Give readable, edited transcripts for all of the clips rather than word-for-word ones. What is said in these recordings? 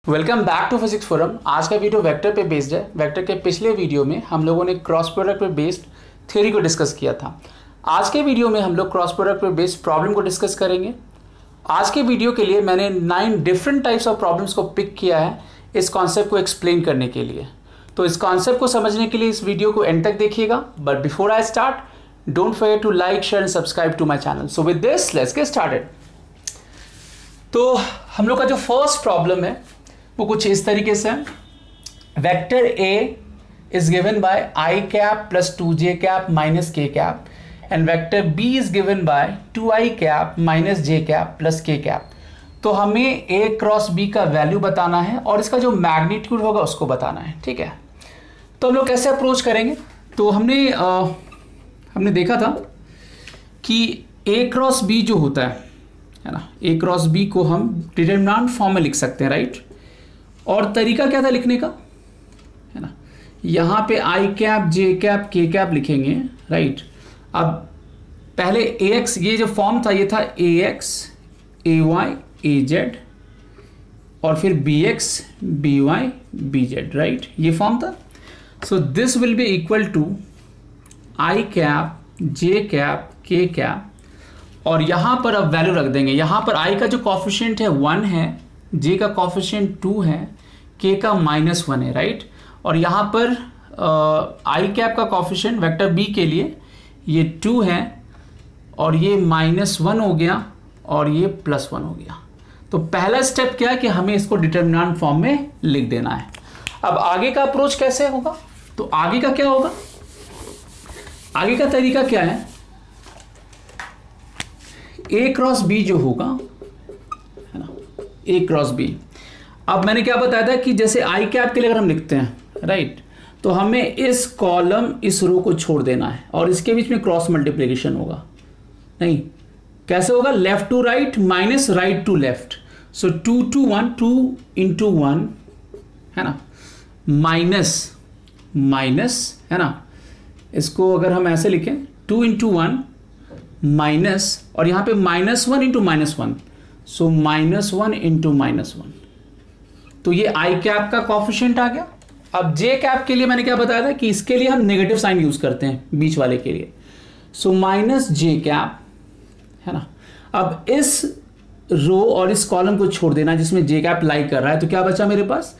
Welcome back to physics forum. आज का video vector पे बेस्ड है। वेक्टर के पिछले वीडियो में हम लोगों ने क्रॉस प्रोडक्ट पे बेस्ड थ्योरी को डिस्कस किया था। आज के वीडियो में हम लोग क्रॉस प्रोडक्ट पे बेस्ड प्रॉब्लम को डिस्कस करेंगे। आज के वीडियो के लिए मैंने 9 डिफरेंट टाइप्स ऑफ प्रॉब्लम्स को पिक किया है इस कॉन्सेप्ट को एक्सप्लेन करने के लिए। तो इस कॉन्सेप्ट को समझने के लिए इस वीडियो को एंड तक देखिएगा। But before I start, don't forget to like, share and subscribe to my channel. So with this let's get started. तो हम लोग का जो फर्स्ट प्रॉब्लम है वो कुछ इस तरीके से है। Vector A is given by i cap plus 2j cap minus k cap and vector B is given by 2i cap minus j cap plus k cap. तो हमें a क्रॉस b का वैल्यू बताना है और इसका जो magnitude होगा उसको बताना है। ठीक है, तो हम लोग कैसे अप्रोच करेंगे? तो हमने देखा था कि a क्रॉस b जो होता है ना, a क्रॉस b को हम डिटरमिनेंट फॉर्म में लिख सकते हैं, राइट। और तरीका क्या था लिखने का, है ना, यहाँ पे आई cap j cap k cap लिखेंगे, राइट। अब पहले ए एक्स, ये जो फॉर्म था ये था a x a y a z और फिर b x b y b z, right, ये फॉर्म था। So this will be equal to i cap j cap k cap और यहाँ पर अब वैल्यू रख देंगे। यहाँ पर आई का जो कॉफिशिएंट है 1 है, जे का कॉफिशिएंट 2 है, के का -1 है, राइट। और यहाँ पर आई कैप का कॉफिशिएंट वेक्टर बी के लिए ये 2 है और ये -1 हो गया और ये +1 हो गया। तो पहला स्टेप क्या है कि हमें इसको डिटरमिनेंट फॉर्म में लिख देना है। अब आगे का अप्रोच कैसे होगा? तो आगे का क्या होगा, आगे का तरीका क्या है, ए क्रॉस बी जो होगा, है ना, ए क्रॉस बी। अब मैंने क्या बताया था कि जैसे आई कैप के लिए अगर हम लिखते हैं, राइट, तो हमें इस कॉलम इस रो को छोड़ देना है और इसके बीच में क्रॉस मल्टीप्लिकेशन होगा। नहीं, कैसे होगा? Left to right minus right to left. So 2 to 1, 2 into 1, है ना, माइनस, है ना, इसको अगर हम ऐसे लिखें 2 into 1 माइनस और यहाँ पे -1 into -1, सो -1 into -1। तो ये आई कैप का कॉफिशिएंट आ गया। अब जे कैप के लिए मैंने क्या बताया था कि इसके लिए हम नेगेटिव साइन यूज करते हैं बीच वाले के लिए। सो -j कैप, है ना। अब इस रो और इस कॉलम को छोड़ देना जिसमें जे कैप लाई कर रहा है। तो क्या बचा मेरे पास?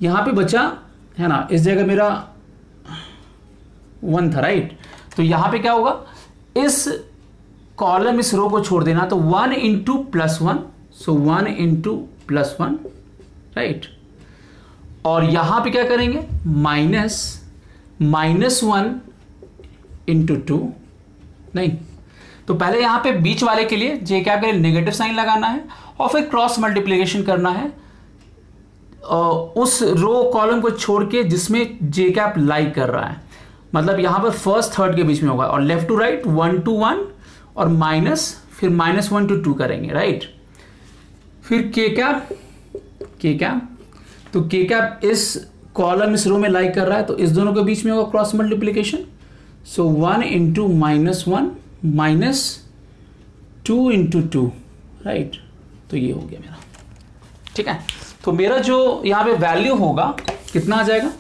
यहाँ पे बचा, है ना, इस जगह मेरा 1 था, राइट। तो यहाँ पे क्या होगा, इस कॉलम इस रो को छोड़ देना, तो 1 into +1, सो 1 into +1, राइट। और यहां पे क्या करेंगे, -1 into 2, नहीं, तो पहले यहां पे बीच वाले के लिए जे कैप के लिए नेगेटिव साइन लगाना है और फिर क्रॉस मल्टीप्लिकेशन करना है उस रो कॉलम को छोड़ के जिसमें जे कैप लाई कर रहा है। मतलब यहां पर फर्स्ट थर्ड के बीच में होगा और लेफ्ट टू राइट 1 to 1 और माइनस, फिर -1 to 2 करेंगे, राइट। फिर के कैप, तो के कैप इस कॉलम इस रो में लाई कर रहा है तो इस दोनों के बीच में होगा क्रॉस मल्टीप्लिकेशन। सो 1 into -1 माइनस 2 into 2, राइट। तो ये हो गया मेरा, ठीक है। तो मेरा जो यहाँ पे वैल्यू होगा कितना आ जाएगा?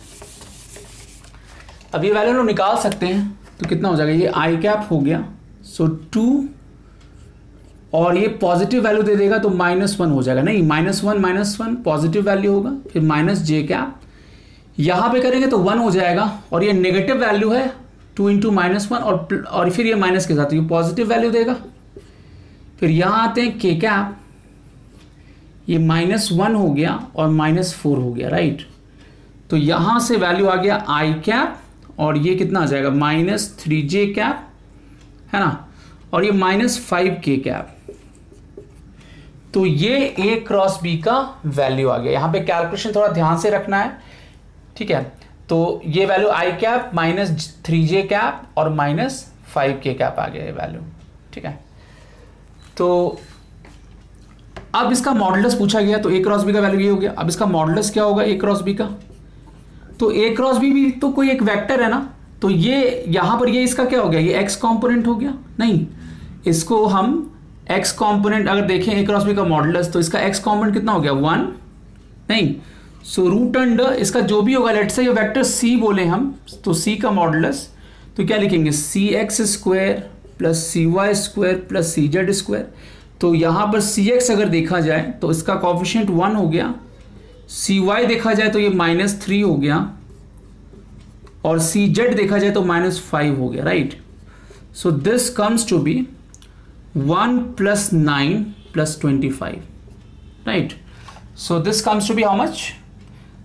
अब ये वैल्यू हम निकाल सकते हैं, तो कितना हो जाएगा, ये आई कैप हो गया, सो 2 और ये पॉजिटिव वैल्यू दे देगा तो -1 हो जाएगा। नहीं, -1 पॉजिटिव वैल्यू होगा, फिर -j कैप, यहाँ पे करेंगे तो 1 हो जाएगा और ये नेगेटिव वैल्यू है 2 into -1 और फिर ये माइनस के साथ ये पॉजिटिव वैल्यू देगा। फिर यहाँ आते हैं k कैप, ये -1 हो गया और -4 हो गया, राइट। तो यहाँ से वैल्यू आ गया i कैप और ये कितना आ जाएगा, -3j कैप, है ना, और ये -5k कैप। तो ये a क्रॉस b का वैल्यू आ गया। यहाँ पे कैलकुलेशन थोड़ा ध्यान से रखना है, ठीक है। तो ये वैल्यू आई कैप -3j कैप और -5k कैप आ गया ये वैल्यू, ठीक है। तो अब इसका मॉडुलस पूछा गया, तो a क्रॉस b का वैल्यू ये हो गया। अब इसका मॉडुलस क्या होगा a क्रॉस b का? तो a क्रॉस b भी तो कोई एक वेक्टर है ना, तो ये यहां पर ये इसका क्या हो गया, ये x कॉम्पोनेंट हो गया। नहीं, इसको हम x कॉम्पोनेंट अगर देखें a क्रॉस b का मॉडुलस, तो इसका x कॉम्पोनेंट कितना हो गया, 1, नहीं। सो रूट अंडर इसका जो भी होगा, लेट्स से ये वेक्टर सी बोले हम, तो सी का मॉडुलस तो क्या लिखेंगे, सी एक्स स्क्वायर प्लस सी वाई स्क्वायर प्लस सी जेड स्क्वायर। तो यहाँ पर सी एक्स अगर देखा जाए तो इसका कॉफिशिएंट 1 हो गया, सी वाई देखा जाए तो ये -3 हो गया, और सी जेड देखा जाए तो -5 हो गया, right. So this comes to be 1 + 9 + 25, right. So this comes to be how much,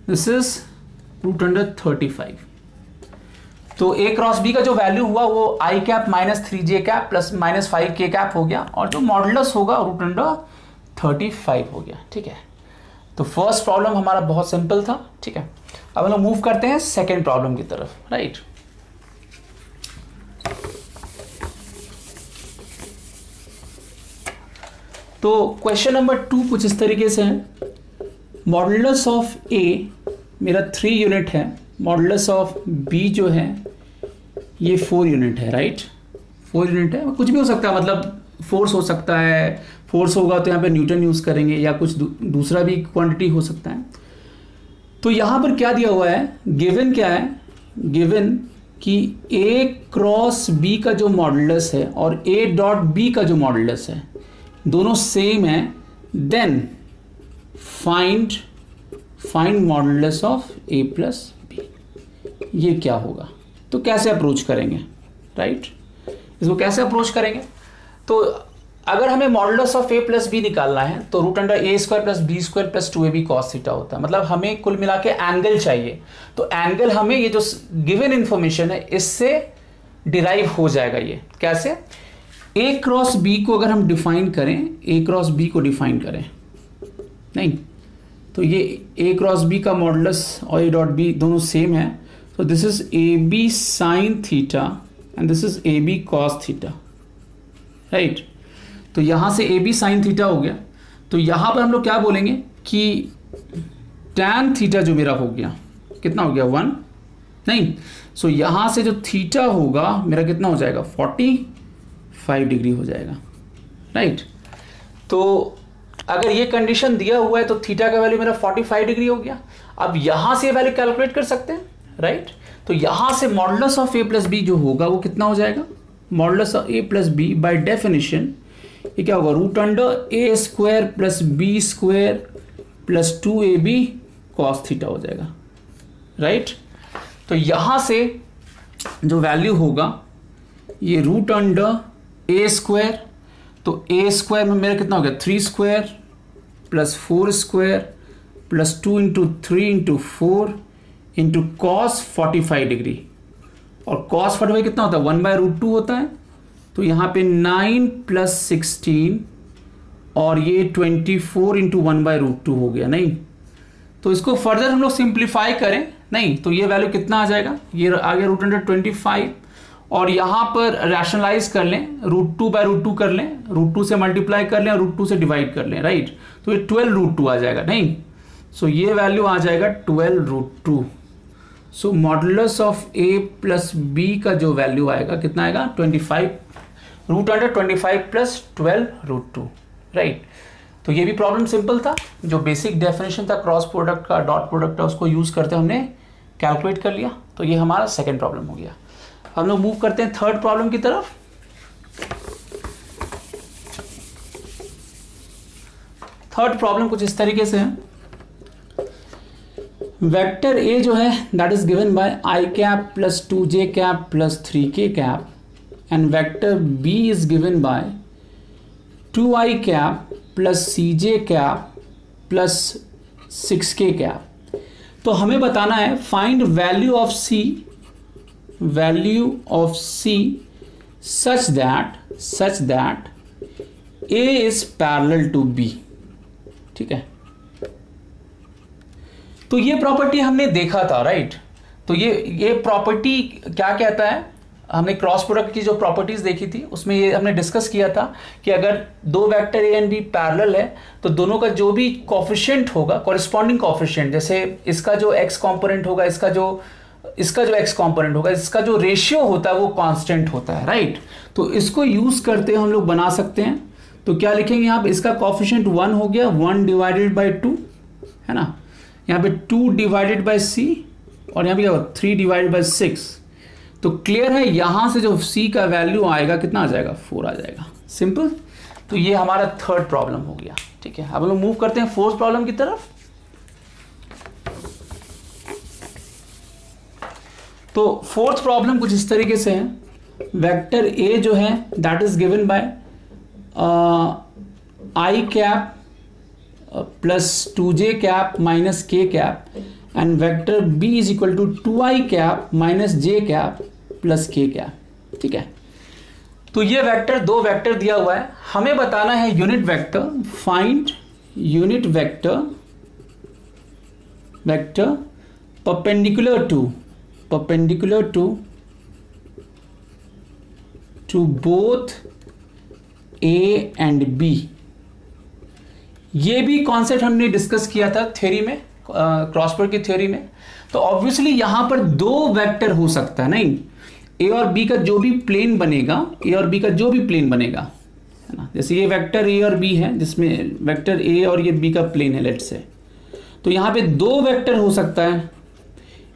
this is √35। तो a क्रॉस b का जो वैल्यू हुआ वो i cap -3j cap plus -5k cap हो गया, और जो मॉडुलस होगा √35 हो गया, ठीक है। तो फर्स्ट प्रॉब्लम हमारा बहुत सिंपल था, ठीक है। अब हम लोग मूव करते हैं सेकेंड प्रॉब्लम की तरफ, राइट। तो क्वेश्चन नंबर 2 कुछ इस तरीके से है। मॉडुलस ऑफ a मेरा 3 यूनिट है, मॉडुलस ऑफ b जो है ये 4 यूनिट है, राइट। 4 यूनिट है, कुछ भी हो सकता है, मतलब फोर्स हो सकता है, फोर्स होगा तो यहाँ पे न्यूटन यूज़ करेंगे, या कुछ दूसरा भी क्वांटिटी हो सकता है। तो यहाँ पर क्या दिया हुआ है, गिवन क्या है, गिवन कि a क्रॉस b का जो मॉडुलस है और a डॉट b का जो मॉडुलस है दोनों सेम है, then find modulus of a plus b। ये क्या होगा, तो कैसे अप्रोच करेंगे, राइट। इसको कैसे अप्रोच करेंगे, तो अगर हमें modulus of a plus b निकालना है तो √a² plus b² plus 2ab cos theta होता है, मतलब हमें कुल मिला के एंगल चाहिए। तो एंगल हमें ये जो गिवन इंफॉर्मेशन है इससे डिराइव हो जाएगा। ये कैसे, a क्रॉस b को अगर हम डिफाइन करें, a क्रॉस b को डिफाइन करें, नहीं तो ये a क्रॉस b का मॉडुलस और a डॉट b दोनों सेम है, तो this is ab sine theta and this is ab cos theta, right. तो यहां से ab साइन थीटा हो गया, तो यहां पर हम लोग क्या बोलेंगे कि tan थीटा जो मेरा हो गया कितना हो गया 1, नहीं। सो यहां से जो थीटा होगा मेरा कितना हो जाएगा 45 डिग्री हो जाएगा, राइट। तो अगर ये कंडीशन दिया हुआ है तो थीटा का वैल्यू मेरा 45 डिग्री हो गया। अब यहां से वैल्यू कैलकुलेट कर सकते हैं, राइट। तो यहां से modulus of a plus b जो होगा वो कितना हो जाएगा, modulus of a plus b by definition ये क्या होगा, √a² plus b² plus 2ab cos theta हो जाएगा, राइट। तो यहां से जो वैल्यू होगा ये √a², तो a² में मेरा कितना हो गया 3² plus 4² plus 2 × 3 × 4 into cos 45 degree, और cos 45 कितना होता है 1/√2 होता है। तो यहाँ पे 9 + 16 और ये 24 × 1/√2 हो गया, नहीं। तो इसको फर्दर हम लोग सिंप्लीफाई करें, नहीं तो ये वैल्यू कितना आ जाएगा, ये आ गया √125, और यहाँ पर रैशनलाइज कर लें, √2/√2 कर लें, √2 से मल्टीप्लाई कर लें और √2 से डिवाइड कर लें, राइट। तो ये 12√2 आ जाएगा, नहीं। सो ये वैल्यू आ जाएगा 12√2। So modulus of a plus b का जो वैल्यू आएगा कितना आएगा 25, √25 प्लस 12√2, राइट। तो ये भी प्रॉब्लम सिंपल था, जो बेसिक डेफिनेशन था क्रॉस प्रोडक्ट का, डॉट प्रोडक्ट का, उसको यूज करते हमने कैलकुलेट कर लिया। तो ये हमारा सेकेंड प्रॉब्लम हो गया। हम लोग मूव करते हैं थर्ड प्रॉब्लम की तरफ। थर्ड प्रॉब्लम कुछ इस तरीके से है, वेक्टर a जो है that is given bye i cap plus 2j cap plus 3k cap, and vector b is given by 2i cap plus cj cap plus 6k cap. तो हमें बताना है find value of c such that a is parallel to b, ठीक है। तो ये property हमने देखा था, राइट। तो ये प्रॉपर्टी क्या कहता है, हमने क्रॉस प्रोडक्ट की जो प्रॉपर्टीज देखी थी उसमें ये हमने डिस्कस किया था कि अगर दो vector A and b parallel है तो दोनों का जो भी कोफिशिएंट होगा, कॉरेस्पॉन्डिंग कोफिशिएंट, जैसे इसका जो एक्स कंपोनेंट होगा, इसका जो एक्स कंपोनेंट होगा, इसका जो रेशियो होता है वो कांस्टेंट होता है, राइट। तो इसको यूज करते हम लोग बना सकते हैं। तो क्या लिखेंगे यहाँ पे, इसका कोफिशिएंट 1 हो गया, 1 / 2 है ना। यहाँ पे 2 डिवाइडेड बाई सी और यहाँ पे क्या होगा 3 डिवाइडेड बाई 6। तो क्लियर है, यहाँ से जो सी का वैल्यू आएगा कितना आ जाएगा 4 आ जाएगा। सिंपल। तो ये हमारा थर्ड प्रॉब्लम हो गया। ठीक है, अब हम लोग मूव करते हैं फोर्थ प्रॉब्लम की तरफ। तो फोर्थ प्रॉब्लम कुछ इस तरीके से है, वेक्टर ए जो है that is given by i cap plus 2j cap minus k cap and vector b is equal to 2i cap minus j cap plus k cap. ठीक है, तो ये वेक्टर, दो वेक्टर दिया हुआ है, हमें बताना है unit vector. Find unit vector perpendicular to both a and b। ये भी कॉन्सेप्ट हमने डिस्कस किया था थ्योरी में, क्रॉस प्रोडक्ट की थ्योरी में। तो ऑब्वियसली यहां पर दो वेक्टर हो सकता है, नहीं, ए और बी का जो भी प्लेन बनेगा, ए और बी का जो भी प्लेन बनेगा, है ना, जैसे ये वेक्टर ए और बी है जिसमें वेक्टर ए और ये बी का प्लेन है लेट्स से, तो यहाँ पे दो वेक्टर हो सकता है,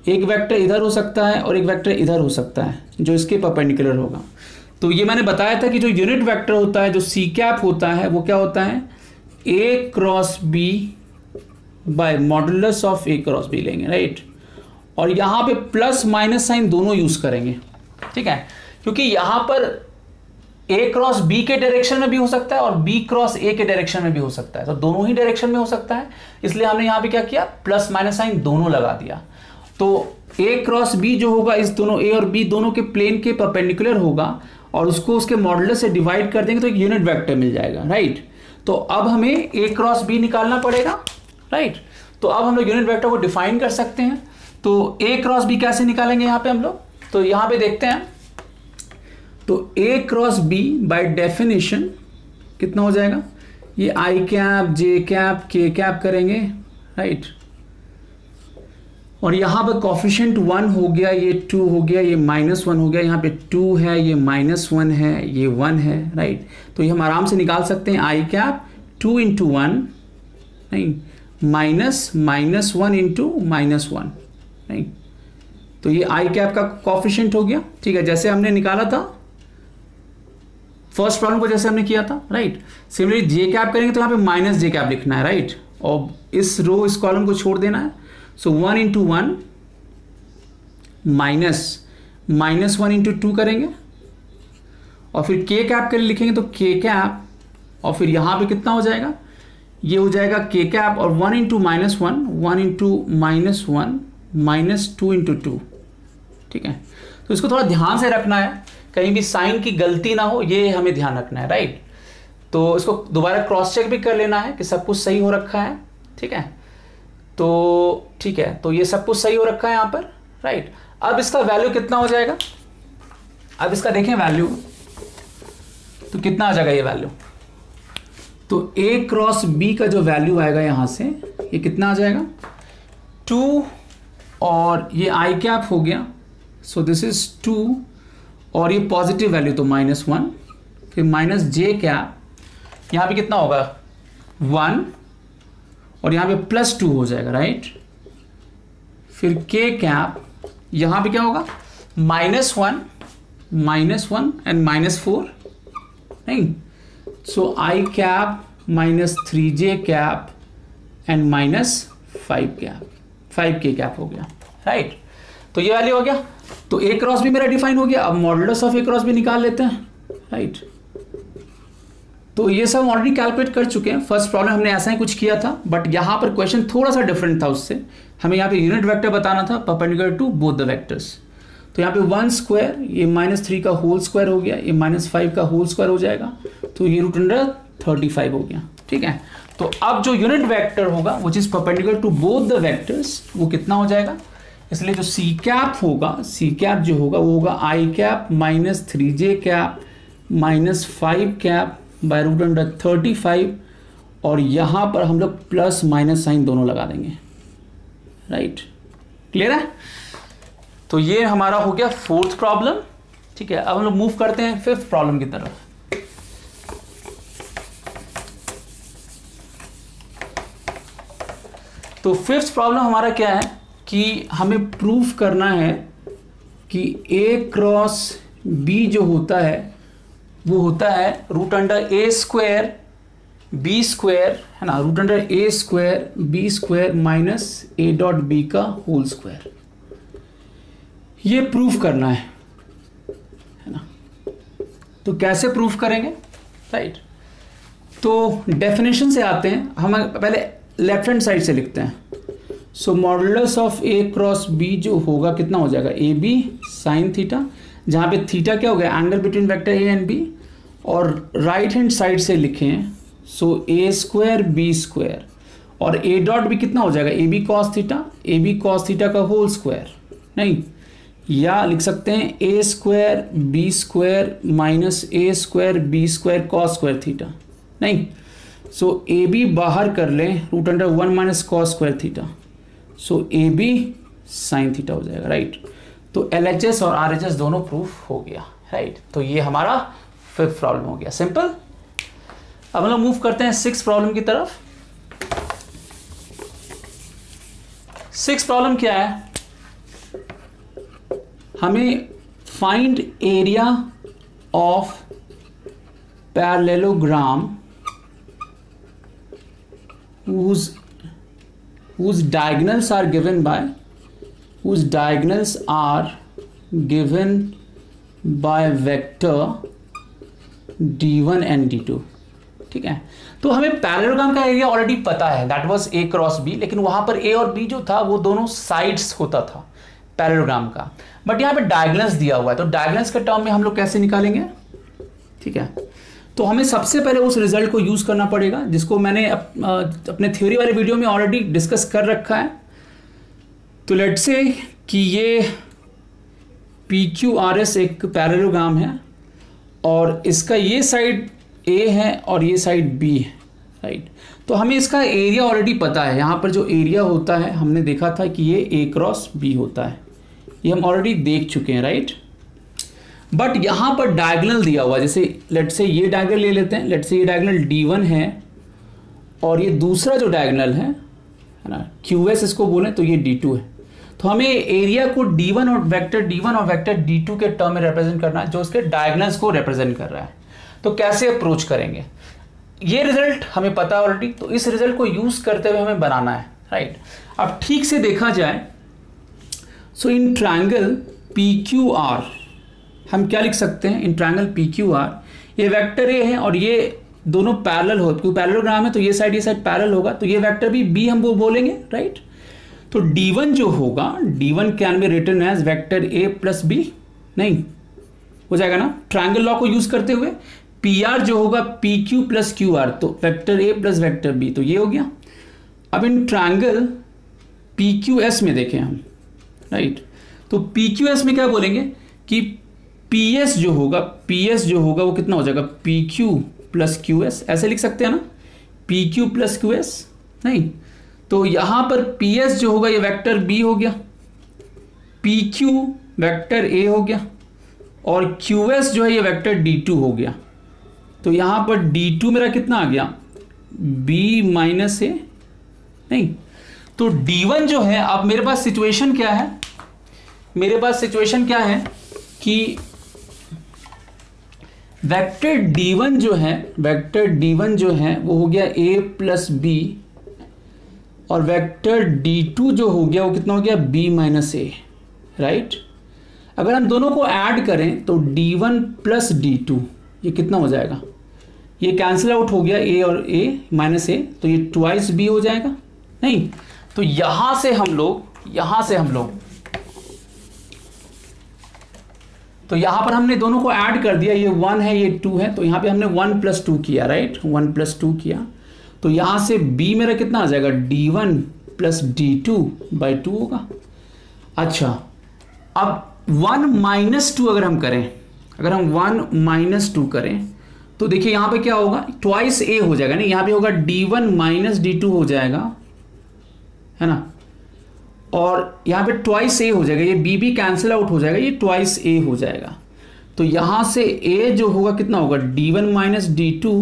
एक वेक्टर इधर हो सकता है और एक वेक्टर इधर हो सकता है जो इसके परपेंडिकुलर होगा। तो ये मैंने बताया था कि जो यूनिट वेक्टर होता है, जो सी कैप होता है, वो क्या होता है A cross B by modulus of A cross B लेंगे, राइट। और यहाँ पे प्लस माइनस साइन दोनों यूज करेंगे। ठीक है, क्योंकि यहां पर ए क्रॉस बी के डायरेक्शन में भी हो सकता है और बी क्रॉस ए के डायरेक्शन में भी हो सकता है, तो दोनों ही डायरेक्शन में हो सकता है, इसलिए हमने यहां पे क्या किया, प्लस माइनस साइन दोनों लगा दिया। तो ए क्रॉस बी जो होगा इस दोनों ए और बी दोनों के प्लेन के परपेंडिकुलर होगा और उसको उसके मॉडुलस से डिवाइड कर देंगे तो एक यूनिट वेक्टर मिल जाएगा, राइट। तो अब हमें ए क्रॉस बी निकालना पड़ेगा, राइट। तो अब हम लोग यूनिट वेक्टर को डिफाइन कर सकते हैं। तो ए क्रॉस बी कैसे निकालेंगे यहाँ पे हम लोग, तो यहां पे देखते हैं। तो ए क्रॉस बी बाय डेफिनेशन कितना हो जाएगा, ये आई cap j cap k cap करेंगे, राइट। और यहां पर कॉफिशिएंट 1 हो गया, ये 2 हो गया, ये -1 हो गया, यहाँ पे 2 है, ये -1 है, ये 1 है, राइट। तो ये हम आराम से निकाल सकते हैं, आई कैप 2 इंटू 1, नहीं, माइनस -1 इंटू -1, राइट। तो ये आई कैप का कॉफिशिएंट हो गया। ठीक है, जैसे हमने निकाला था फर्स्ट प्रॉब्लम को, जैसे हमने किया था, राइट। सिमिलरली जे कैप करेंगे तो यहाँ पे माइनस जे कैप लिखना है, राइट। और इस रो इस कॉलम को छोड़ देना है। सो 1 इंटू 1 माइनस 1 इंटू 2 करेंगे और फिर के कैप के लिए लिखेंगे तो के कैप, और फिर यहाँ पे कितना हो जाएगा, ये हो जाएगा के कैप और 1 इंटू -1, 1 इंटू -1 -2 इंटू 2। ठीक है, तो इसको थोड़ा ध्यान से रखना है, कहीं भी साइन की गलती ना हो, ये हमें ध्यान रखना है, राइट। तो इसको दोबारा क्रॉस चेक भी कर लेना है कि सब कुछ सही हो रखा है। ठीक है, तो ठीक है, तो ये सब कुछ सही हो रखा है यहाँ पर, राइट। अब इसका वैल्यू कितना हो जाएगा, अब इसका देखें वैल्यू, तो कितना आ जाएगा ये वैल्यू, तो ए क्रॉस बी का जो वैल्यू आएगा यहाँ से, ये कितना आ जाएगा 2, और ये आई कैप हो गया, सो दिस इज 2, और ये पॉजिटिव वैल्यू तो -1, फिर माइनस जे कैप, यहाँ पे कितना होगा 1, और यहाँ पे +2 हो जाएगा, राइट। फिर के कैप, यहाँ पे क्या होगा -1 एंड -4, नहीं, so I cap -3j cap and -5k cap हो गया, राइट। तो ये वैल्यू हो गया। तो ए क्रॉस भी मेरा डिफाइन हो गया। अब मॉडुलस ऑफ ए क्रॉस भी निकाल लेते हैं, राइट। तो ये सब ऑलरेडी कैलकुलेट कर चुके हैं, फर्स्ट प्रॉब्लम हमने ऐसा ही कुछ किया था, बट यहाँ पर क्वेश्चन थोड़ा सा डिफरेंट था उससे। हमें यहाँ पे यूनिट वेक्टर बताना था perpendicular to both the vectors. तो यहाँ पे 1 स्क्वायर, ये -3 का होल स्क्वायर हो गया, ये -5 का होल स्क्वायर हो जाएगा, तो ये √35 हो गया। ठीक है, तो अब जो यूनिट वेक्टर होगा which is perpendicular to both the vectors, वो कितना हो जाएगा, इसलिए जो सी कैप होगा, सी कैप जो होगा वो होगा I cap -3j cap -5 cap by √35, और यहां पर हम लोग प्लस माइनस साइन दोनों लगा देंगे, राइट। क्लियर है, तो ये हमारा हो गया फोर्थ प्रॉब्लम। ठीक है, अब हम लोग मूव करते हैं फिफ्थ प्रॉब्लम की तरफ। तो फिफ्थ प्रॉब्लम हमारा क्या है कि हमें प्रूफ करना है कि a क्रॉस b जो होता है वो होता है root under a square B square, है ना, root under a square B square minus a dot b का होल स्क्वायर। ये प्रूफ करना है ना। तो कैसे प्रूफ करेंगे, राइट। तो डेफिनेशन से आते हैं, हम पहले लेफ्ट हैंड साइड से लिखते हैं। So modulus of A cross B जो होगा कितना हो जाएगा, ए बी साइन थीटा, जहाँ पे थीटा क्या हो गया, angle between vector A and B, और राइट हैंड साइड से लिखें so A square B square, और ए डॉट भी कितना हो जाएगा, ए बी कॉस थीटा का होल स्क्वायर, नहीं, या लिख सकते हैं A square B square minus A square B square cos square theta, नहीं। सो ए बी बाहर कर लें, root under 1 minus cos square theta, so A B sine theta हो जाएगा, राइट। तो LHS और RHS दोनों प्रूफ हो गया, राइट। तो ये हमारा फिफ्थ प्रॉब्लम हो गया, सिंपल। अब हम लोग मूव करते हैं सिक्स प्रॉब्लम की तरफ। सिक्स प्रॉब्लम क्या है, हमें find area of parallelogram whose diagonals are given by vector d1 and d2, ठीक है। तो हमें पैरेललोग्राम का एरिया ऑलरेडी पता है, that was a cross b, लेकिन वहां पर a और b जो था वो दोनों साइड्स होता था पैरेललोग्राम का, बट यहाँ पे डायगोनल्स दिया हुआ है, तो डायगोनल्स के टर्म में हम लोग कैसे निकालेंगे, ठीक है। तो हमें सबसे पहले उस रिजल्ट को यूज करना पड़ेगा जिसको मैंने अपने थ्योरी वाले वीडियो में ऑलरेडी डिस्कस कर रखा है। तो लेट्स से कि ये PQRS एक पैरेललोग्राम है और इसका ये साइड A है और ये साइड B है, राइट। तो हमें इसका एरिया ऑलरेडी पता है, यहाँ पर जो एरिया होता है हमने देखा था कि ये A क्रॉस B होता है, ये हम ऑलरेडी देख चुके हैं, राइट। बट यहाँ पर डायगोनल दिया हुआ, जैसे लेट्स से ये डायगोनल ले लेते हैं, लेट्स से ये डायगोनल D1 है और ये दूसरा जो डायगोनल है ना QS इसको बोलें, तो ये D2 है। तो हमें एरिया को D1 और वेक्टर D2 के टर्म में रिप्रेजेंट करना है जो उसके डायगोनल्स को रिप्रेजेंट कर रहा है। तो कैसे अप्रोच करेंगे, ये रिजल्ट हमें पता है ऑलरेडी, तो इस रिजल्ट को यूज करते हुए हमें बनाना है, राइट। अब ठीक से देखा जाए, सो इन ट्रायंगल PQR हम क्या लिख सकते हैं, इन ट्रायंगल PQR ये वेक्टर A है और ये दोनों पैरेलल हो, क्योंकि पैरेललोग्राम है तो ये साइड पैरेलल होगा, तो ये वेक्टर भी B हम वो बोलेंगे, राइट। तो D1 जो होगा, D1 can be written as vector A plus B, नहीं हो जाएगा ना ट्रायंगल लॉ को यूज करते हुए। PR जो होगा PQ प्लस QR, तो vector A plus vector B, तो ये हो गया। अब इन ट्रायंगल PQS में देखें हम, राइट। तो PQS में क्या बोलेंगे कि PS जो होगा वो कितना हो जाएगा, PQ प्लस QS, ऐसे लिख सकते हैं ना, PQ प्लस QS, नहीं। तो यहां पर PS जो होगा ये वेक्टर B हो गया, PQ वेक्टर A हो गया और QS जो है ये वेक्टर D2 हो गया। तो यहां पर D2 मेरा कितना आ गया, B माइनस A, नहीं। तो D1 जो है, अब मेरे पास सिचुएशन क्या है, कि वेक्टर D1 जो है वो हो गया A प्लस B और वेक्टर D2 जो हो गया वो कितना हो गया, B माइनस A, राइट। अगर हम दोनों को ऐड करें तो D1 प्लस D2 ये कितना हो जाएगा, ये कैंसिल आउट हो गया A और A माइनस A, तो ये ट्वाइस B हो जाएगा, नहीं। तो यहां से हम लोग तो यहां पर हमने दोनों को ऐड कर दिया, ये 1 है ये 2 है, तो यहां पे हमने 1 प्लस 2 किया, राइट, 1 प्लस 2 किया। तो यहां से B मेरा कितना आ जाएगा, D1 प्लस D2 बाई 2 होगा। अच्छा, अब 1 माइनस 2 अगर हम 1 माइनस 2 करें तो देखिए यहां पे क्या होगा, ट्वाइस A हो जाएगा, नहीं, यहां पे होगा D1 माइनस D2 हो जाएगा, है ना, और यहाँ पे ट्वाइस A हो जाएगा, ये B भी कैंसिल आउट हो जाएगा, ये ट्वाइस A हो जाएगा। तो यहाँ से A जो होगा कितना होगा, D1 माइनस D2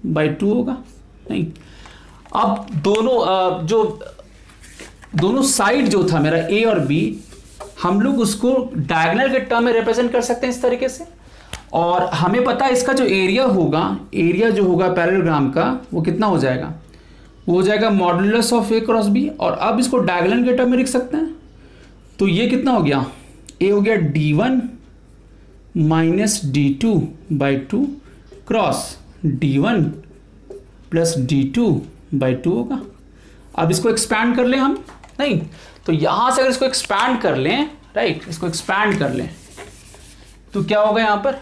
बाई 2 होगा, नहीं। अब दोनों जो दोनों साइड जो था मेरा ए और बी, हम लोग उसको डायगोनल के टर्म में रिप्रेजेंट कर सकते हैं इस तरीके से। और हमें पता है इसका जो एरिया होगा, एरिया जो होगा पैरेललोग्राम का, वो कितना हो जाएगा, वो हो जाएगा modulus of A cross b. और अब इसको डायगोनल के टर्म में लिख सकते हैं, तो ये कितना हो गया, ए हो गया d1 minus d2 by 2 cross d1 plus d2 by 2 होगा। अब इसको एक्सपैंड कर लें हम, नहीं तो यहां से अगर इसको एक्सपैंड कर लें, राइट, इसको एक्सपैंड कर लें तो क्या होगा, यहां पर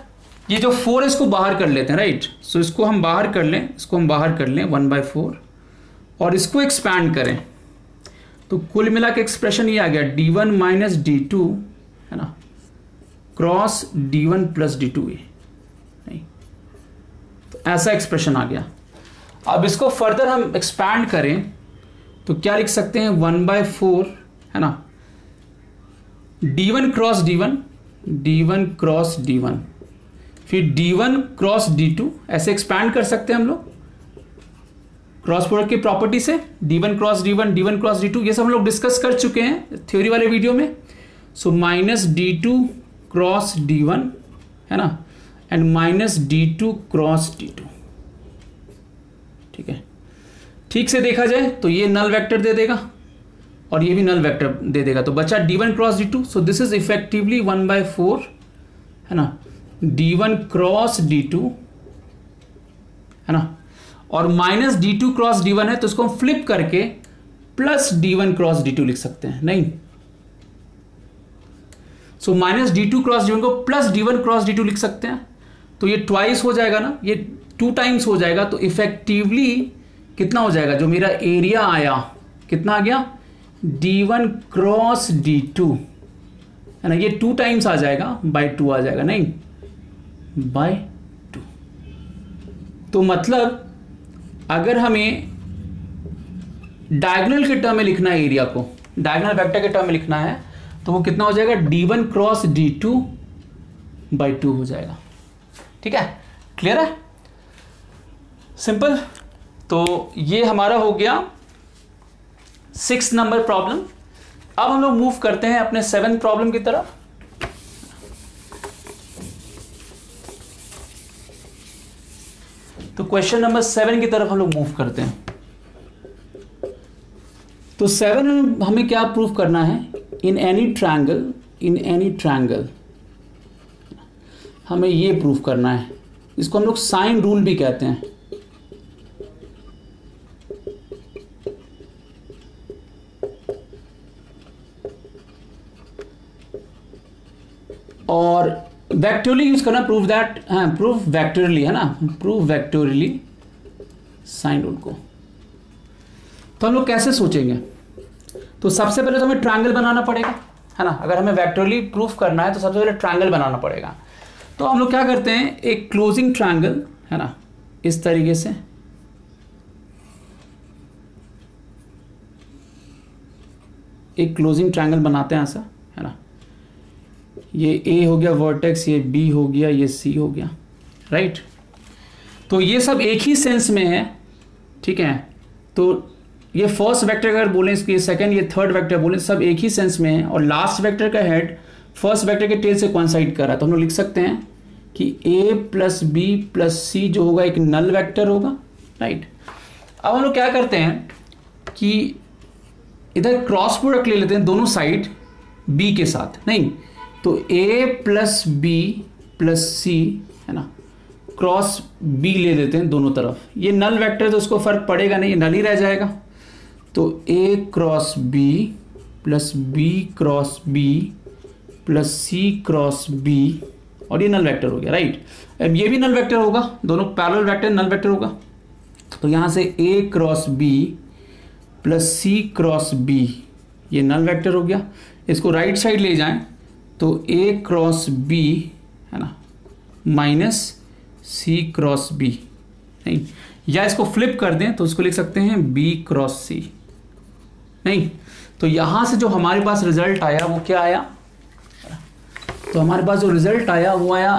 ये जो 4 है इसको बाहर कर लेते हैं, राइट। सो इसको हम बाहर कर लें, इसको हम बाहर कर लें 1/4 और इसको एक्सपैंड करें, तो कुल मिला के एक्सप्रेशन ये आ गया d1 माइनस d2, है ना, क्रॉस d1 प्लस d2 ए, नहीं तो ऐसा एक्सप्रेशन आ गया। अब इसको फर्दर हम एक्सपैंड करें तो क्या लिख सकते हैं, 1/4, है ना, d1 cross d1, d1 cross d1, फिर d1 क्रॉस d2, ऐसे एक्सपैंड कर सकते हैं हम लोग क्रॉस प्रोडक्ट की प्रॉपर्टी से, d1 cross d1, d1 cross d2, ये सब हम लोग डिस्कस कर चुके हैं थ्योरी वाले वीडियो में। So minus d2 cross d1, है ना, and minus d2 cross d2, ठीक है। ठीक से देखा जाए तो ये नल वेक्टर दे देगा और ये भी नल वेक्टर दे देगा, तो बचा d1 cross d2। So this is effectively 1/4, है ना, d1 क्रॉस d2, है ना, और माइनस d2 क्रॉस d1 है तो इसको हम फ्लिप करके प्लस d1 क्रॉस d2 लिख सकते हैं, नहीं। So minus d2 cross d1 को प्लस d1 क्रॉस d2 लिख सकते हैं, तो ये ट्वाइस हो जाएगा ना, ये 2 टाइम्स हो जाएगा, तो इफेक्टिवली कितना हो जाएगा, जो मेरा एरिया आया कितना आ गया, d1 क्रॉस d2, है ना, ये 2 टाइम्स आ जाएगा, बाय 2 आ जाएगा, नहीं बाय 2। तो मतलब अगर हमें डायगोनल के टर्म में लिखना है, एरिया को डायगोनल वेक्टर के टर्म में लिखना है, तो वो कितना हो जाएगा, d1 क्रॉस d2 बाई 2 हो जाएगा, ठीक है। क्लियर है, सिंपल। तो ये हमारा हो गया 6 नंबर प्रॉब्लम। अब हम लोग मूव करते हैं अपने 7th प्रॉब्लम की तरफ। तो क्वेश्चन नंबर 7 की तरफ हम लोग मूव करते हैं। तो 7 में हमें क्या प्रूफ करना है, इन एनी ट्रायंगल हमें ये प्रूफ करना है, इसको हम लोग साइन रूल भी कहते हैं। और वेक्टोरली यूज करना, प्रूफ दैट, हाँ प्रूफ वेक्टोरली, है ना, प्रूफ वेक्टोरली साइन रूल को। तो हम लोग कैसे सोचेंगे, तो सबसे पहले तो हमें ट्रायंगल बनाना पड़ेगा, है ना। अगर हमें वेक्टोरली प्रूफ करना है तो सबसे पहले ट्रायंगल बनाना पड़ेगा। तो हम लोग क्या करते हैं, एक क्लोजिंग ट्रायंगल, है ना, इस तरीके से, एक क्लोजिंग ट्रायंगल बनाते हैं ऐसा, है ना। ये ए हो गया वर्टेक्स, ये बी हो गया, ये सी हो गया, राइट। तो ये सब एक ही सेंस में है, ठीक है। तो ये फर्स्ट वेक्टर अगर बोलें, इसकी सेकंड, ये थर्ड वेक्टर बोलें, सब एक ही सेंस में है। और लास्ट वेक्टर का हेड फर्स्ट वेक्टर के टेल से कोइंसाइड कर रहा है, तो हम लोग लिख सकते हैं कि a प्लस बी प्लस सी जो होगा एक नल वेक्टर होगा, राइट। अब हम लोग क्या करते हैं कि इधर क्रॉस प्रोडक्ट ले लेते हैं दोनों साइड b के साथ, नहीं तो a प्लस बी प्लस सी, है ना, क्रॉस b ले लेते हैं दोनों तरफ। ये नल वेक्टर तो उसको फर्क पड़ेगा नहीं, ये नल ही रह जाएगा। तो a cross b plus b cross b plus c cross b, और ये नल वेक्टर हो गया, राइट। अब ये भी नल वेक्टर होगा, दोनों पैरेलल वेक्टर नल वेक्टर होगा। तो यहाँ से a cross b plus c cross b, ये नल वेक्टर हो गया। इसको राइट साइड ले जाएं तो a क्रॉस b, है ना, माइनस c क्रॉस b, नहीं, या इसको फ्लिप कर दें तो इसको लिख सकते हैं b क्रॉस c, नहीं। तो यहां से जो हमारे पास रिजल्ट आया वो क्या आया, तो हमारे पास जो रिजल्ट आया वो आया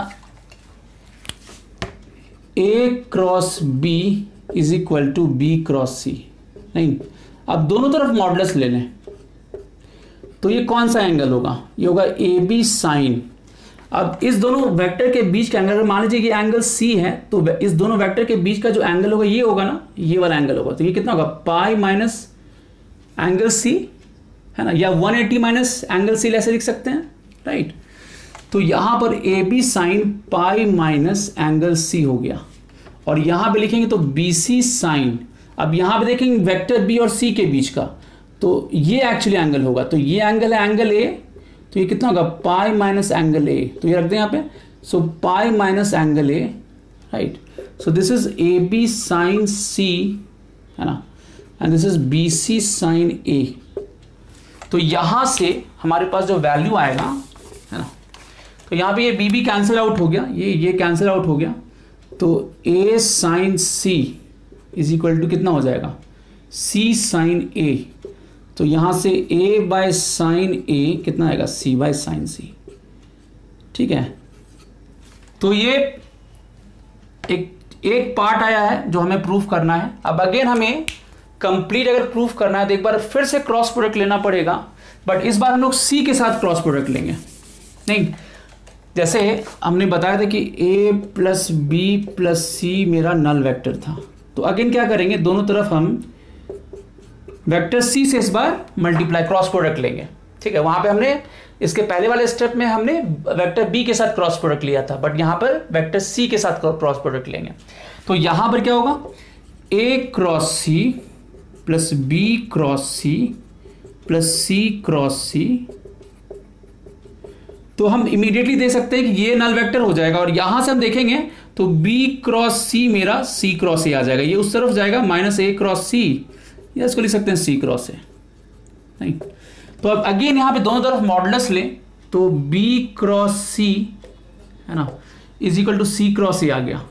a cross b is equal to b cross c, नहीं। अब दोनों तरफ मॉडुलस ले लें, तो ये कौन सा एंगल होगा, ये होगा ए बी साइन। अब इस दोनों वेक्टर के बीच का एंगल, अगर मान लीजिए कि एंगल सी है तो इस दोनों वेक्टर के बीच का जो एंगल होगा ये होगा ना, ये वाला एंगल होगा। तो ये कितना होगा, पाई माइनस एंगल सी, है ना, या 180 माइनस एंगल सी ऐसे लिख सकते हैं, राइट। तो यहां पर a B sine pi minus angle c हो गया, और यहां पे लिखेंगे तो बी सी साइन, अब यहां पे देखेंगे वेक्टर बी और सी के बीच का, तो ये एक्चुअली एंगल होगा। तो ये एंगल है एंगल ए, तो ये कितना होगा, पाई माइनस एंगल ए, तो ये रख दें यहाँ पे। So pi minus angle A, right. So this is A B sine C, है ना, and this is B C sine A. तो यहां से हमारे पास जो वैल्यू आएगा, है ना, तो यहाँ पे ये बी बी कैंसिल आउट हो गया, ये कैंसिल आउट हो गया, तो A sine C is equal to कितना हो जाएगा, सी साइन ए। तो यहां से a बाय साइन ए कितना आएगा, c बाय साइन सी, ठीक है। तो ये एक पार्ट आया है जो हमें प्रूफ करना है। अब अगेन हमें कंप्लीट अगर प्रूफ करना है तो एक बार फिर से क्रॉस प्रोडक्ट लेना पड़ेगा, बट इस बार हम लोग c के साथ क्रॉस प्रोडक्ट लेंगे। नहीं, जैसे हमने बताया था कि a प्लस बी प्लस सी मेरा नल वेक्टर था, तो अगेन क्या करेंगे, दोनों तरफ हम वेक्टर सी से इस बार मल्टीप्लाई क्रॉस प्रोडक्ट लेंगे, ठीक है। वहां पे हमने इसके पहले वाले स्टेप में हमने वेक्टर बी के साथ क्रॉस प्रोडक्ट लिया था, बट यहां पर वेक्टर सी के साथ क्रॉस प्रोडक्ट लेंगे। तो यहां पर क्या होगा, A cross C plus B cross C plus C cross C. तो हम इमीडिएटली दे सकते हैं कि ये नल वेक्टर हो जाएगा, और यहां से हम देखेंगे तो बी क्रॉस सी मेरा सी क्रॉस ए आ जाएगा, ये उस तरफ जाएगा माइनस ए क्रॉस सी, या इसको लिख सकते हैं सी क्रॉस ए, नहीं। तो अब अगेन यहां पे दोनों तरफ मॉडुलस लें, तो बी क्रॉस सी, है ना, is equal to C cross A आ गया।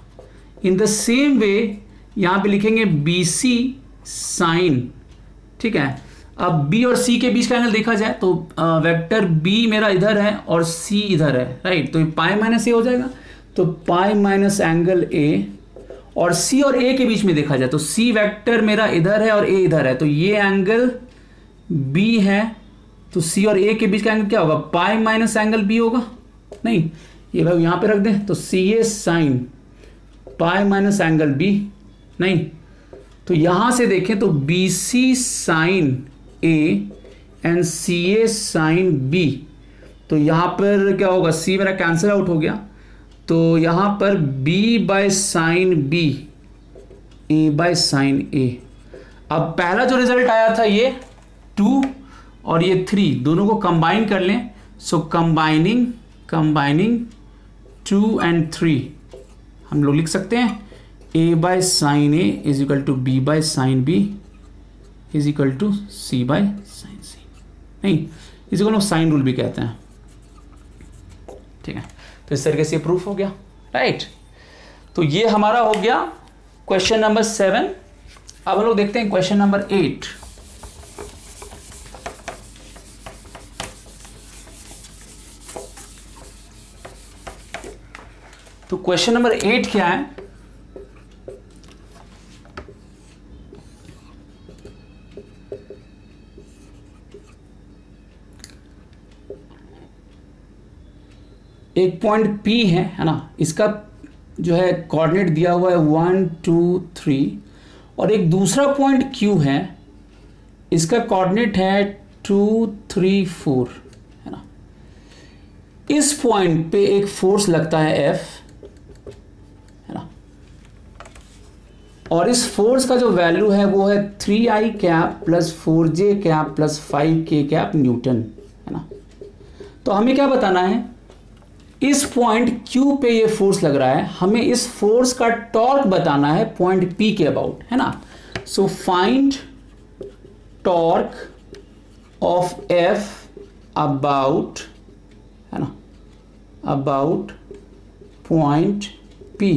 इन द सेम वे यहां पे लिखेंगे बी सी साइन, ठीक है। अब बी और सी के बीच का एंगल देखा जाए तो वेक्टर बी मेरा इधर है और सी इधर है, राइट। तो ये पाई माइनस ए हो जाएगा, तो पाई माइनस एंगल ए, और C और A के बीच में देखा जाए तो C वेक्टर मेरा इधर है और A इधर है, तो ये एंगल B है, तो C और A के बीच का एंगल क्या होगा, पाई माइनस एंगल B होगा। नहीं, ये भाई यहां पे रख दें, तो CA sine pi minus angle B, नहीं। तो यहां से देखें तो BC sine A and CA sine B, तो यहां पर क्या होगा, C मेरा कैंसिल आउट हो गया, तो यहां पर b by sine B, A by sine A. अब पहला जो रिजल्ट आया था ये 2 और ये 3, दोनों को कंबाइन कर लें। सो कंबाइनिंग 2 एंड 3 हम लोग लिख सकते हैं a by sine A is equal to b by sine B is equal to c by sine C, नहीं, इसी को लोग साइन रूल भी कहते हैं, ठीक है। तो इस तरीके से प्रूफ हो गया, राइट। तो ये हमारा हो गया क्वेश्चन नंबर 7। अब हम लोग देखते हैं क्वेश्चन नंबर 8। तो क्वेश्चन नंबर 8 क्या है, एक पॉइंट P है ना, इसका जो है कोऑर्डिनेट दिया हुआ है 1 2 3, और एक दूसरा पॉइंट Q है, इसका कोऑर्डिनेट है 2 3 4, है ना। इस पॉइंट पे एक फोर्स लगता है F, है ना, और इस फोर्स का जो वैल्यू है वो है 3i cap plus 4j cap plus 5k cap Newton, है ना। तो हमें क्या बताना है, इस पॉइंट Q पे ये फोर्स लग रहा है, हमें इस फोर्स का टॉर्क बताना है पॉइंट P के अबाउट, है ना। So find torque of F about, है ना, अबाउट पॉइंट P।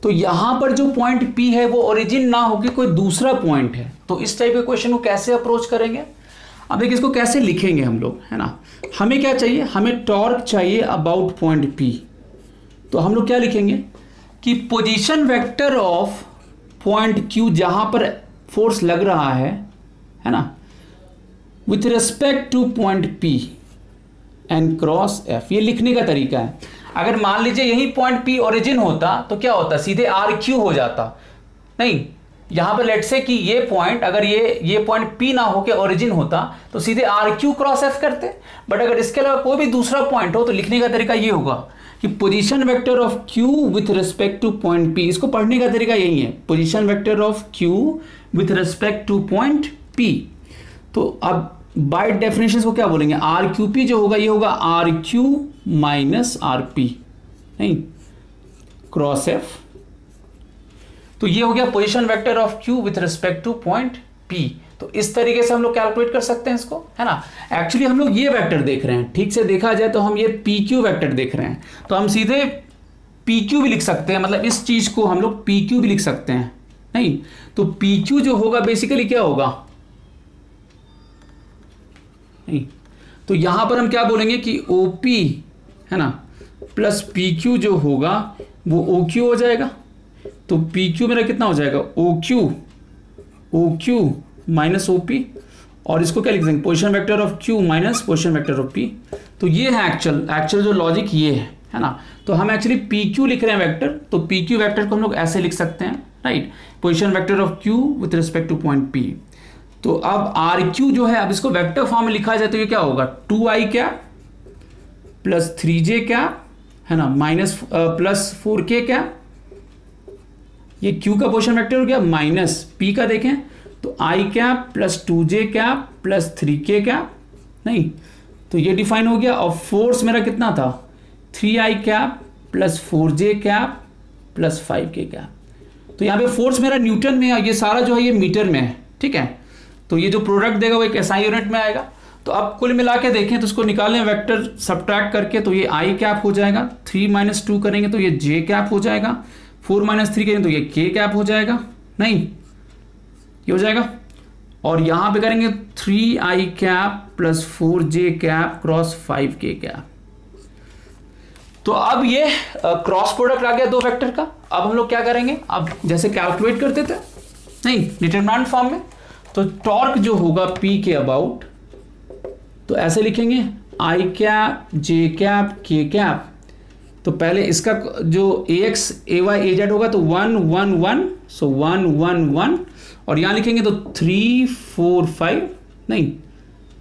तो यहां पर जो पॉइंट P है वो ओरिजिन ना होकर कोई दूसरा पॉइंट है, तो इस टाइप के क्वेश्चन को कैसे अप्रोच करेंगे। अब देखिए इसको कैसे लिखेंगे हम लोग, है ना। हमें क्या चाहिए, हमें टॉर्क चाहिए अबाउट पॉइंट P। तो हम लोग क्या लिखेंगे कि position vector of point Q जहां पर फोर्स लग रहा है ना, with respect two point P and cross F, ये लिखने का तरीका है। अगर मान लीजिए यही पॉइंट P ओरिजिन होता तो क्या होता, सीधे RQ हो जाता। नहीं, यहां पर लेट से कि ये पॉइंट, अगर ये पॉइंट P ना हो के ओरिजिन होता तो सीधे RQ क्रॉस F करते। बट अगर इसके अलावा कोई भी दूसरा पॉइंट हो तो लिखने का तरीका ये होगा कि position vector of Q with respect two point P। इसको पढ़ने का तरीका यही है, position vector of Q with respect two point P। तो अब बाय डेफिनेशन को क्या बोलेंगे, RQP जो होगा ये होगा RQ माइनस RP, नहीं क्रॉस F। तो ये हो गया position vector of Q with respect two point P। तो इस तरीके से हम लोग कैलकुलेट कर सकते हैं इसको, है ना। एक्चुअली हम लोग ये वेक्टर देख रहे हैं, ठीक से देखा जाए तो हम ये PQ वेक्टर देख रहे हैं, तो हम सीधे PQ भी लिख सकते हैं, मतलब इस चीज को हम लोग PQ भी लिख सकते हैं। नहीं तो PQ जो होगा बेसिकली क्या होगा, नहीं तो यहां पर हम क्या बोलेंगे कि OP है ना प्लस PQ जो होगा वो OQ हो जाएगा। तो PQ मेरा कितना हो जाएगा, OQ माइनस OP, और इसको क्या लिख देंगे, position vector of Q minus position vector of P। तो ये है एक्चुअल जो लॉजिक ये है ना। तो हम एक्चुअली PQ लिख रहे हैं वेक्टर, तो PQ वेक्टर को हम लोग ऐसे लिख सकते हैं, right, position vector of Q with respect two point P। तो अब RQ जो है, अब इसको वेक्टर फॉर्म में लिखा जाए तो ये क्या होगा, 2i cap plus 3j cap है ना माइनस प्लस 4k कैप। ये Q का पोजीशन वेक्टर हो गया, माइनस P का देखें तो i cap plus 2j cap plus 3k cap, नहीं तो ये डिफाइन हो गया। और फोर्स मेरा कितना था, 3i cap plus 4j cap plus 5k cap. तो यहाँ पे फोर्स मेरा न्यूटन में है, ये सारा जो है ये मीटर में है, ठीक है। तो ये जो प्रोडक्ट देगा वो एक SI यूनिट में आएगा। तो अब कुल मिला के देखें तो इसको निकालें वेक्टर सब्ट्रैक्ट करके, तो ये i कैप हो जाएगा, 3 माइनस 2 करेंगे तो ये j कैप हो जाएगा, 4 माइनस 3 करेंगे तो ये k कैप हो जाएगा, नहीं ये हो जाएगा। और यहां पे करेंगे 3i cap plus 4j cap cross 5k cap. तो अब ये क्रॉस प्रोडक्ट आ गया दो वेक्टर का। अब हम लोग क्या करेंगे, अब जैसे कैलकुलेट करते थे नहीं डिटरमिनेंट फॉर्म में, तो टॉर्क जो होगा P के अबाउट, तो ऐसे लिखेंगे i cap j cap k cap. तो पहले इसका जो ax ay az होगा तो 1 1 1, सो 1 1 1, और यहां लिखेंगे तो 3 4 5, नहीं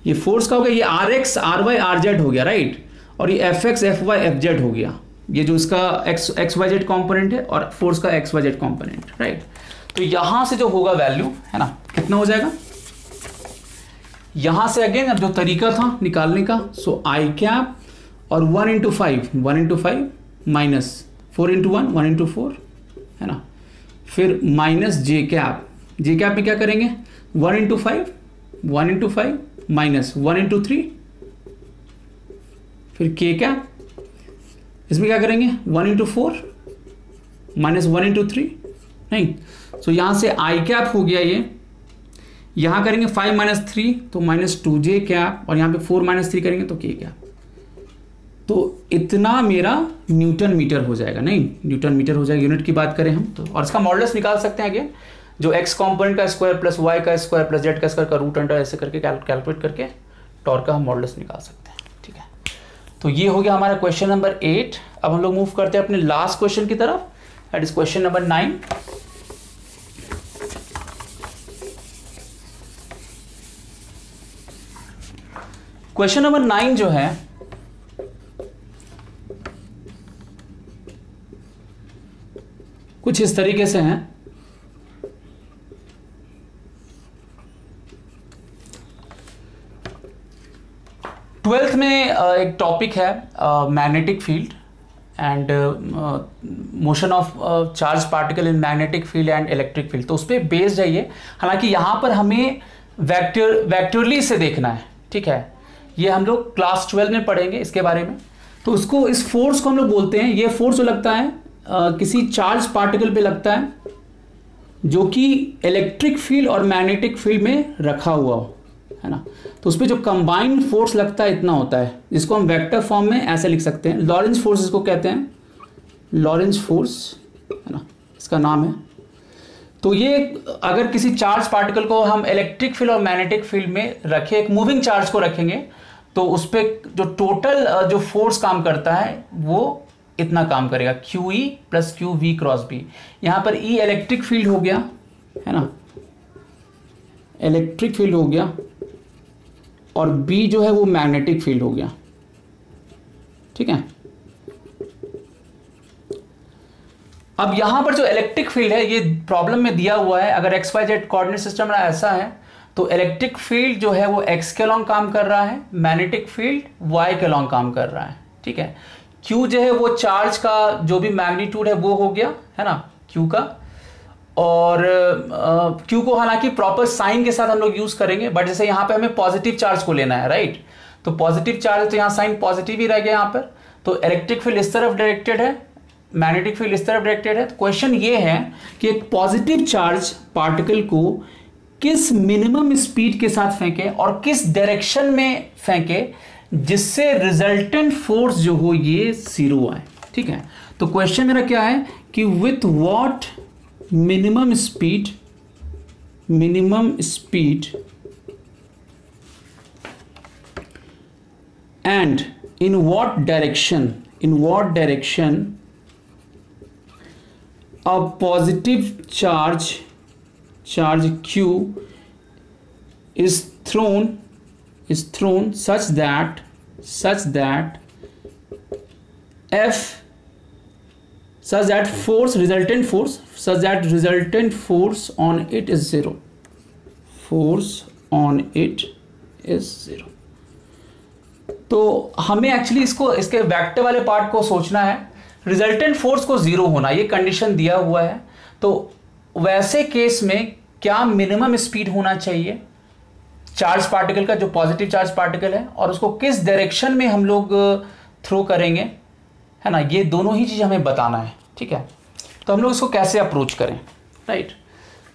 ये फोर्स का हो गया, ये rx ry rz हो गया, राइट, और ये fx fy fz हो गया, ये जो इसका xyz कंपोनेंट है और फोर्स का xyz कंपोनेंट, राइट। तो यहां से जो होगा वैल्यू है ना कितना हो जाएगा, यहां से अगेन अब जो तरीका था निकालने का, सो i कैप और 1 इंटू 5 माइनस 4 इंटू 1 इंटू 4 है ना, फिर माइनस j कैप में क्या करेंगे 1 इंटू 5 माइनस 1 इंटू 3, फिर k कैप, इसमें क्या करेंगे 1 इंटू 4 माइनस 1 इंटू 3, नहीं सो यहां से i कैप हो गया, ये यहां करेंगे 5 माइनस 3 तो माइनस 2j कैप, और यहां पे 4 माइनस 3 करेंगे तो k कैप। तो इतना मेरा न्यूटन मीटर हो जाएगा, नहीं न्यूटन मीटर हो जाएगा, यूनिट की बात करें हम तो। और इसका मॉडुलस निकाल सकते हैं अगेन, जो x कंपोनेंट का स्क्वायर प्लस y का स्क्वायर प्लस z का स्क्वायर का रूट अंडर, ऐसे करके कैलकुलेट करके टॉर्क का हम मॉडुलस निकाल सकते हैं, ठीक है। तो ये हो गया हमारा क्वेश्चन नंबर 8। अब हम लोग मूव करते हैं अपने लास्ट क्वेश्चन की तरफ, that is question number 9। Question number 9 जो है कुछ इस तरीके से है। ट्वेल्थ में एक टॉपिक है magnetic field and motion of charge particle in magnetic field and electric field, तो उस पर बेस्ड है ये। हालांकि यहाँ पर हमें वेक्टरली से देखना है, ठीक है। ये हम लोग क्लास 12 में पढ़ेंगे इसके बारे में। तो उसको, इस फोर्स को हम लोग बोलते हैं, ये फोर्स जो लगता है किसी चार्ज पार्टिकल पे लगता है जो कि इलेक्ट्रिक फील्ड और मैग्नेटिक फील्ड में रखा हुआ हो, है ना। तो उस पर जो कंबाइंड फोर्स लगता है इतना होता है, जिसको हम वेक्टर फॉर्म में ऐसे लिख सकते हैं, लॉरेंज फोर्स इसको कहते हैं, लॉरेंज फोर्स है ना, इसका नाम है। तो ये अगर किसी चार्ज पार्टिकल को हम इलेक्ट्रिक फील्ड और मैग्नेटिक फील्ड में रखें, एक मूविंग चार्ज को रखेंगे, तो उस पर जो टोटल जो फोर्स काम करता है वो इतना काम करेगा, q E plus Q we cross b. यहाँ पर ई इलेक्ट्रिक फील्ड हो गया, है ना, इलेक्ट्रिक फील्ड हो गया, और बी जो है वो मैग्नेटिक फील्ड हो गया। ठीक है, अब यहां पर जो इलेक्ट्रिक फील्ड है ये प्रॉब्लम में दिया हुआ है, अगर x y z coordinate system ऐसा है तो इलेक्ट्रिक फील्ड जो है वो एक्स के अलॉन्ग काम कर रहा है, मैग्नेटिक फील्ड वाई के अलॉन्ग काम कर रहा है। ठीक है, क्यू जो है वो चार्ज का जो भी मैग्नीट्यूड है वो हो गया, है ना, क्यू का, और क्यू को हालांकि प्रॉपर साइन के साथ हम लोग यूज करेंगे, बट जैसे यहाँ पे हमें पॉजिटिव चार्ज को लेना है, राइट, तो पॉजिटिव चार्ज है तो यहाँ साइन पॉजिटिव ही रह गया यहाँ पर। तो इलेक्ट्रिक फील्ड इस तरफ डायरेक्टेड है, मैग्नेटिक फील्ड इस तरफ डायरेक्टेड है। तो क्वेश्चन ये है कि एक पॉजिटिव चार्ज पार्टिकल को किस मिनिमम स्पीड के साथ फेंके और किस डायरेक्शन में फेंके जिससे रिजल्टेंट फोर्स जो हो ये 0 आए। ठीक है, तो क्वेश्चन मेरा क्या है कि with what minimum speed and in what direction a positive charge q is thrown such that resultant force on it is 0. तो हमें एक्चुअली इसके वेक्टर वाले पार्ट को सोचना है, रिजल्टेंट फोर्स को 0 होना, ये कंडीशन दिया हुआ है। तो वैसे केस में क्या मिनिमम स्पीड होना चाहिए चार्ज पार्टिकल का, जो पॉजिटिव चार्ज पार्टिकल है, और उसको किस डायरेक्शन में हम लोग थ्रो करेंगे, है ना, ये दोनों ही चीज़ हमें बताना है। ठीक है, तो हम लोग इसको कैसे अप्रोच करें, राइट।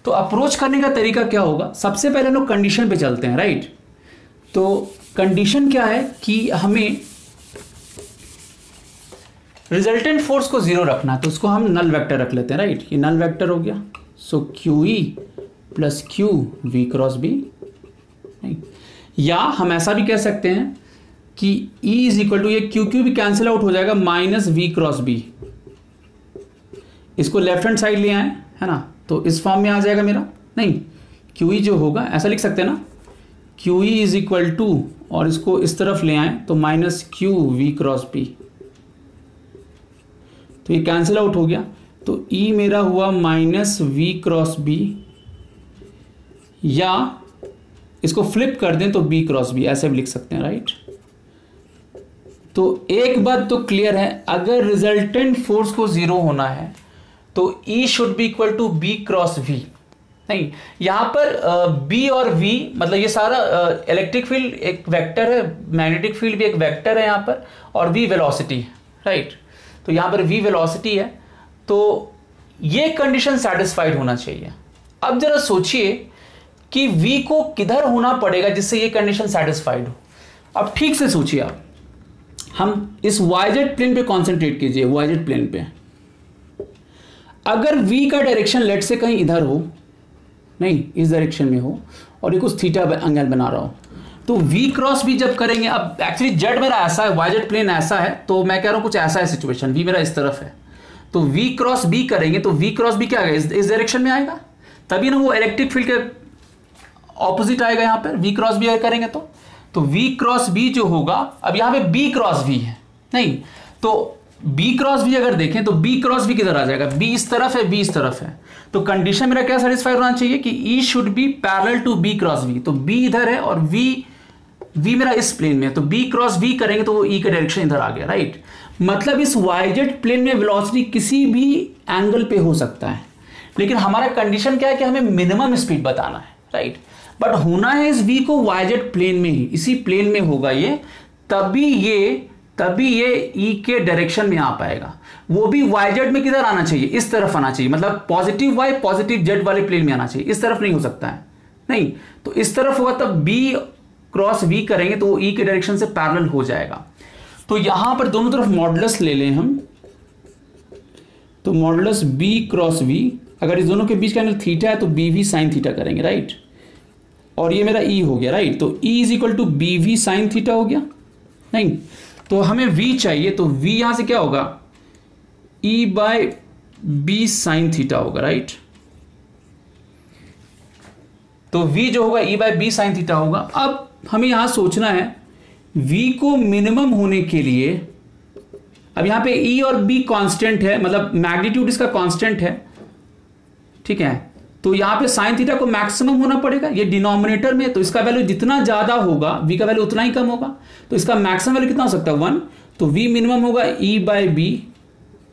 तो अप्रोच करने का तरीका क्या होगा, सबसे पहले हम लोग कंडीशन पे चलते हैं, राइट। तो कंडीशन क्या है कि हमें रिजल्टेंट फोर्स को 0 रखना है, तो उसको हम नल वेक्टर रख लेते हैं, राइट। ये नल वेक्टर हो गया, so Q E plus Q we cross B. या हम ऐसा भी कह सकते हैं कि E इज इक्वल टू, ये क्यू क्यू भी कैंसिल आउट हो जाएगा, माइनस वी क्रॉस बी। इसको लेफ्ट हैंड साइड ले आए, है ना, तो इस फॉर्म में आ जाएगा मेरा, नहीं, क्यू ई जो होगा ऐसा लिख सकते हैं ना, q e is equal to, और इसको इस तरफ ले आए तो minus q we cross b, तो ये कैंसिल आउट हो गया। तो E मेरा हुआ माइनस वी क्रॉस बी, या इसको फ्लिप कर दें तो बी क्रॉस बी, ऐसे भी लिख सकते हैं, राइट। तो एक बात तो क्लियर है, अगर रिजल्टेंट फोर्स को 0 होना है तो E should be equal to b cross v. नहीं, यहां पर B और V मतलब ये सारा इलेक्ट्रिक फील्ड एक वेक्टर है, मैग्नेटिक फील्ड भी एक वेक्टर है यहाँ पर, और V वेलोसिटी है, राइट। तो यहाँ पर V वेलोसिटी है, तो ये कंडीशन सेटिस्फाइड होना चाहिए। अब जरा सोचिए कि V को किधर होना पड़ेगा जिससे ये कंडीशन सेटिस्फाइड हो। अब ठीक से सोचिए आप, हम इस YZ प्लेन पे कंसंट्रेट कीजिए, YZ प्लेन पे। अगर V का डायरेक्शन लेट से कहीं इधर हो, नहीं इस डायरेक्शन में हो, और ये कुछ थीटा एंगल बना रहा हो, तो V क्रॉस भी जब करेंगे, अब एक्चुअली Z मेरा ऐसा है, YZ प्लेन ऐसा है, तो मैं कह रहा हूं कुछ ऐसा है सिचुएशन, V मेरा इस तरफ है, तो V क्रॉस B करेंगे तो V क्रॉस B क्या आएगा, इस डायरेक्शन में आएगा, तभी ना वो इलेक्ट्रिक फील्ड के ऑपोजिट आएगा यहाँ पर V क्रॉस B करेंगे तो V क्रॉस B जो होगा, अब यहाँ पे B क्रॉस V है, नहीं, तो B क्रॉस B अगर देखें तो B क्रॉस B किधर आ जाएगा, B इस तरफ है, B इस तरफ है, तो कंडीशन मेरा क्या सेटिस्फाइड होना चाहिए कि E should be parallel to B cross V। तो B इधर है और V मेरा इस प्लेन में है, तो B क्रॉस V करेंगे तो वो E का डायरेक्शन इधर आ गया, राइट। मतलब इस YZ प्लेन में वेलोसिटी किसी भी एंगल पे हो सकता है, लेकिन हमारा कंडीशन क्या है कि हमें मिनिमम स्पीड बताना है, राइट। बट होना है इस V को YZ प्लेन में ही, इसी प्लेन में होगा ये, तभी ये E के डायरेक्शन में आ पाएगा। वो भी YZ में किधर आना चाहिए, इस तरफ आना चाहिए, मतलब पॉजिटिव Y पॉजिटिव Z वाले प्लेन में आना चाहिए, इस तरफ नहीं हो सकता है, नहीं, तो इस तरफ हुआ तब B क्रॉस V करेंगे तो वो E के डायरेक्शन से पैरेलल हो जाएगा। तो यहां पर दोनों तरफ मॉडुलस ले लें हम, तो मॉडुलस B क्रॉस V अगर इस दोनों के बीच का एंगल थीटा है तो बी वी साइन थीटा करेंगे, राइट। और ये मेरा ई हो गया, राइट। तो e is equal to b v sine theta हो गया, नहीं। तो हमें वी चाहिए, तो वी यहां से क्या होगा, e by b sine theta होगा, राइट। तो v जो होगा e by b sine theta होगा। अब हमें यहां सोचना है v को मिनिमम होने के लिए, अब यहां पे e और b कांस्टेंट है, मतलब मैग्नीट्यूड इसका कांस्टेंट है, ठीक है। तो यहां पे साइन थीटा को मैक्सिमम होना पड़ेगा, ये डिनोमिनेटर में, तो इसका वैल्यू जितना ज्यादा होगा v का वैल्यू उतना ही कम होगा। तो इसका मैक्सिमम वैल्यू कितना हो सकता है, 1। तो v मिनिमम होगा e by b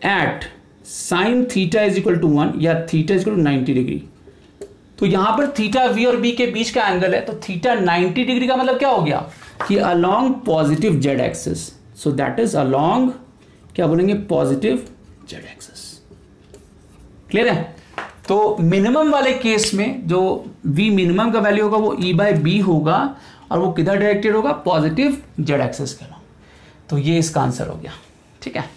at sine theta is equal to 1 या theta is equal to 90 degree. तो यहां पर थीटा v और b के बीच का एंगल है, तो थीटा 90 डिग्री का मतलब क्या हो गया कि along positive z axis. So that is along, क्या बोलेंगे, पॉजिटिव जेड एक्सिस। क्लियर है। तो मिनिमम वाले केस में जो v मिनिमम का वैल्यू होगा वो e बाय बी होगा, और वो किधर डायरेक्टेड होगा, पॉजिटिव जेड एक्सिस के अलोंग। तो ये इसका आंसर हो गया, ठीक है।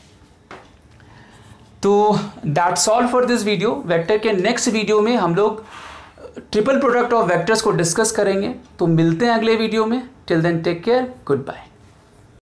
तो that's all for this video. Vector के नेक्स्ट वीडियो में हम लोग ट्रिपल प्रोडक्ट ऑफ वेक्टर्स को डिस्कस करेंगे। तो मिलते हैं अगले वीडियो में। Till then take care, good bye.